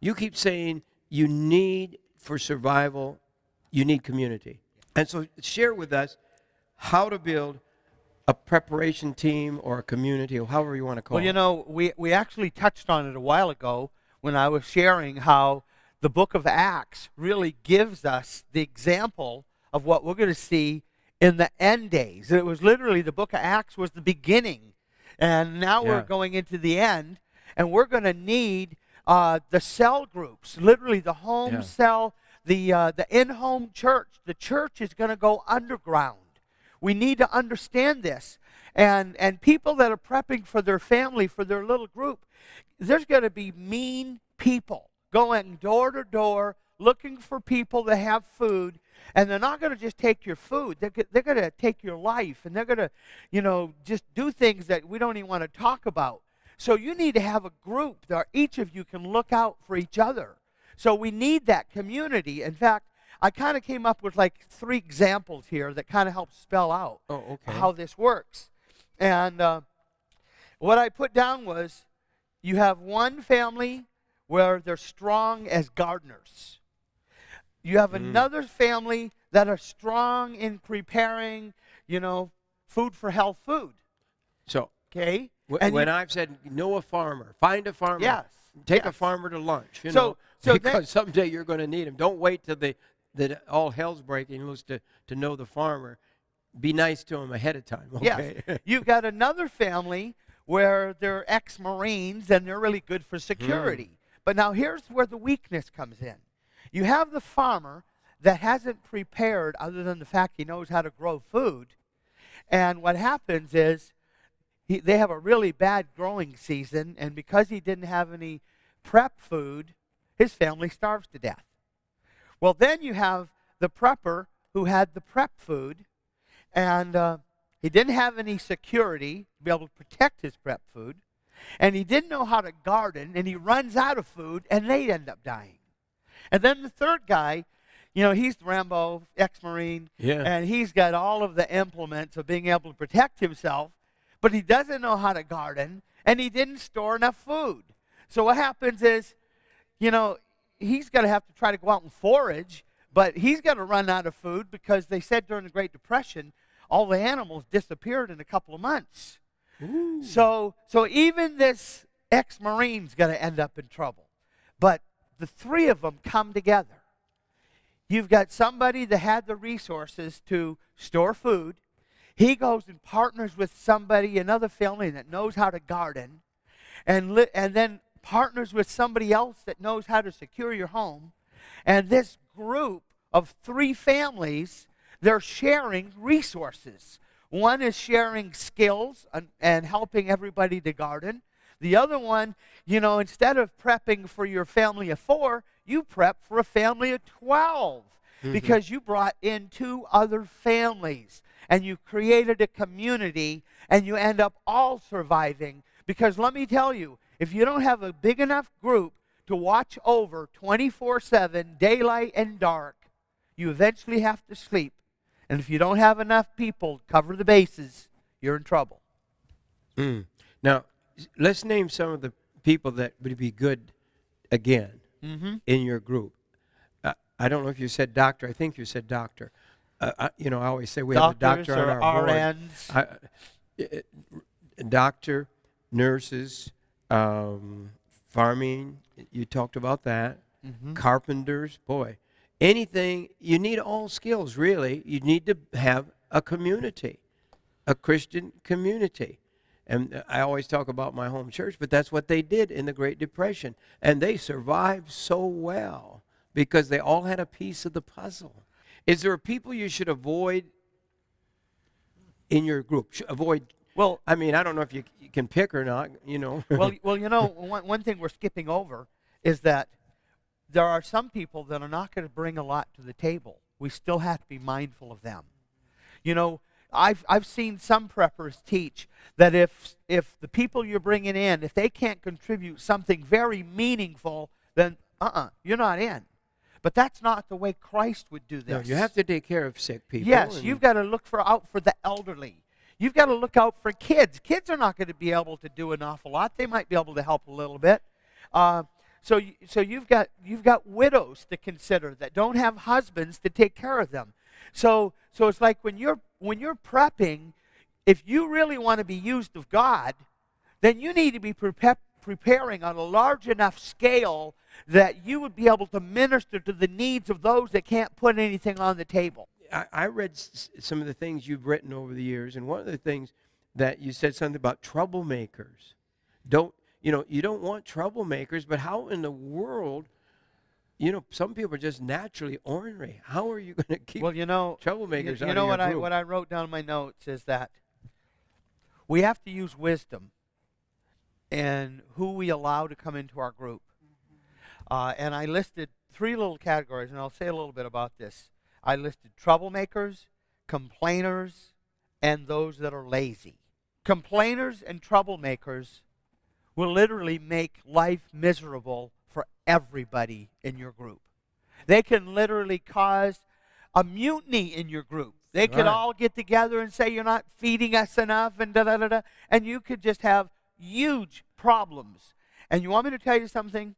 You keep saying you need, for survival, you need community. And so share with us how to build a preparation team or a community, or however you want to call it. Well, you know, we actually touched on it a while ago when I was sharing how the book of Acts really gives us the example of what we're going to see in the end days. It was literally, the book of Acts was the beginning, and now we're going into the end, and we're going to need the cell groups, literally the home cell, the in-home church. The church is going to go underground. We need to understand this. And people that are prepping for their family, for their little group, there's going to be mean people going door to door looking for people that have food. And they're not going to just take your food. They're going to take your life. And they're going to, just do things that we don't even want to talk about. So you need to have a group that each of you can look out for each other. So we need that community. In fact, I kind of came up with like 3 examples here that kind of help spell out how this works. And what I put down was, you have one family where they're strong as gardeners. You have another family that are strong in preparing, food for health food. So, okay? When I've said, know a farmer, find a farmer. Yes. Take a farmer to lunch, So because someday you're going to need him. Don't wait till that all hell's breaking loose to know the farmer. Be nice to him ahead of time, okay? Yes. You've got another family where they're ex-Marines and they're really good for security. But now here's where the weakness comes in. You have the farmer that hasn't prepared other than the fact he knows how to grow food. And what happens is they have a really bad growing season, and because he didn't have any prep food, his family starves to death. Well, then you have the prepper who had the prep food, and he didn't have any security to be able to protect his prep food, and he didn't know how to garden, and he runs out of food, and they end up dying. And then the third guy, he's the Rambo, ex-Marine, and he's got all of the implements of being able to protect himself, but he doesn't know how to garden, and he didn't store enough food. So what happens is, he's going to have to try to go out and forage, but he's going to run out of food because they said during the Great Depression, all the animals disappeared in a couple of months. Ooh. So even this ex-Marine's going to end up in trouble. But the 3 of them come together. You've got somebody that had the resources to store food. He goes and partners with somebody, another family that knows how to garden, and then partners with somebody else that knows how to secure your home. And this group of 3 families, they're sharing resources. One is sharing skills and helping everybody to garden. The other one, instead of prepping for your family of 4, you prep for a family of 12 because you brought in 2 other families and you created a community and you end up all surviving. Because let me tell you, if you don't have a big enough group to watch over 24/7, daylight and dark, you eventually have to sleep. And if you don't have enough people to cover the bases, you're in trouble. Now, let's name some of the people that would be good again in your group. I don't know if you said doctor. I think you said doctor. I always say we have a doctor on our RNs. board. Doctor, nurses, farming. You talked about that. Carpenters. Boy, anything. You need all skills, really. You need to have a community, a Christian community. And I always talk about my home church, but that's what they did in the Great Depression. And they survived so well because they all had a piece of the puzzle. Is there people you should avoid in your group? Well, I mean, I don't know if you can pick or not, Well, one thing we're skipping over is that there are some people that are not going to bring a lot to the table. We still have to be mindful of them. I've seen some preppers teach that if the people you're bringing in, if they can't contribute something very meaningful, then you're not in. But that's not the way Christ would do this. No, you have to take care of sick people. Yes, you've got to look out for the elderly. You've got to look out for kids. Kids are not going to be able to do an awful lot. They might be able to help a little bit. So you've got widows to consider that don't have husbands to take care of them. So it's like when you're prepping, if you really want to be used of God, then you need to be preparing on a large enough scale that you would be able to minister to the needs of those that can't put anything on the table. I read some of the things you've written over the years, and one of the things that you said something about troublemakers. You don't want troublemakers, but how in the world, some people are just naturally ornery. How are you going to keep troublemakers out of your group? What I wrote down in my notes is that we have to use wisdom in who we allow to come into our group. And I listed 3 little categories, and I'll say a little bit about this. I listed troublemakers, complainers, and those that are lazy. Complainers and troublemakers will literally make life miserable for everybody in your group. They can literally cause a mutiny in your group. They could all get together and say, you're not feeding us enough, and da-da-da-da, and you could just have huge problems. And you want me to tell you something?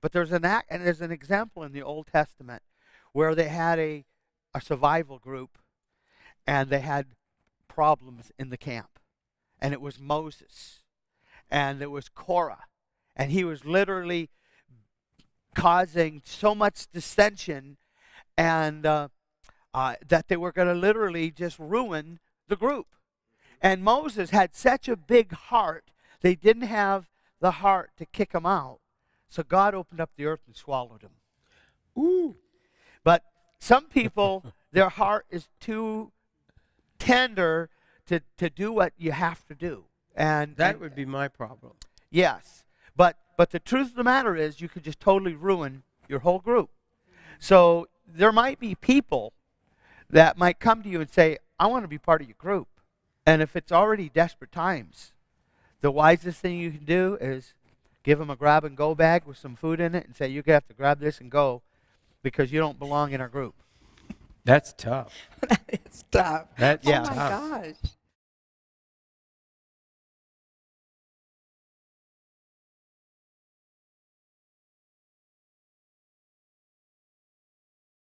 But there's an example in the Old Testament where they had a survival group, and they had problems in the camp. And it was Moses, and it was Korah, and he was literally causing so much dissension, and that they were going to literally just ruin the group. And Moses had such a big heart, they didn't have the heart to kick him out. So God opened up the earth and swallowed him. Ooh. But some people, their heart is too tender to do what you have to do. And that would be my problem. Yes. But the truth of the matter is you could just totally ruin your whole group. So there might be people that might come to you and say, I want to be part of your group. And if it's already desperate times, the wisest thing you can do is give them a grab-and-go bag with some food in it and say, you have to grab this and go because you don't belong in our group. That's tough. It's tough. That's oh tough. my gosh.